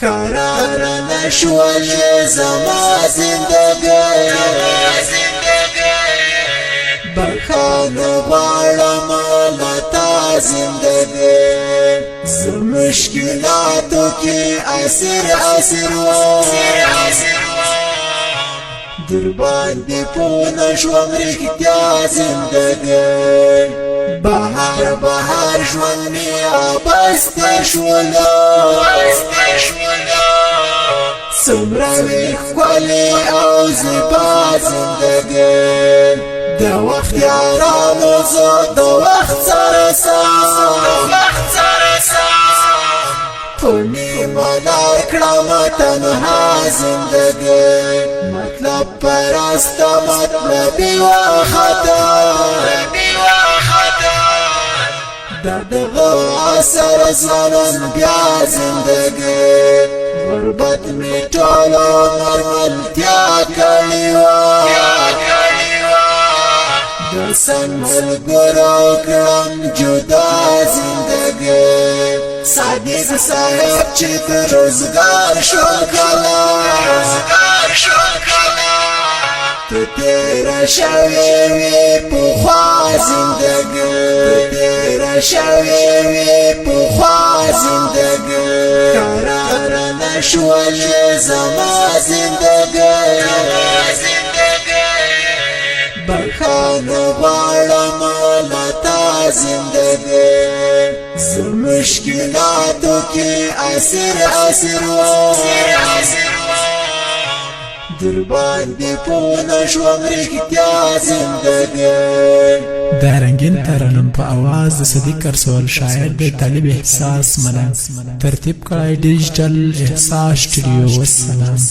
قرار نشول زما زندگی بخان غواړم لتا زندگی مشکلاتو کې اسیر در باندې پونه شوم رښتیا زندگی بهار ژوند مې ابسته شوله څومره وي ښکلې او زیبا زندگی د وخت یارانو زه د وخت سره سم په نیمه لار کړمه تنها زندگی مطلب پرسته مطلبي وخطا د دغه عصر ځوانان بیا زندگی غربت مې ټوله مرملتیا کړې وه د سنگ ملګرو کړم جدا زندگی صادق صاحب چې د روزګار شو کله ته تیره شوې وې پخوا زندگی قرار نشول زما زندگی بخان غواړم لتا زندگی مشکلاتو کې اسیر در باندې پونه شوم رښتیا زندگی د رنگین ترنم په आवाज د صدیق ارسول شاعر د طالب احساس ملنګ ترتیب کړی ډیجیټل احساس سټوډیو. والسلام.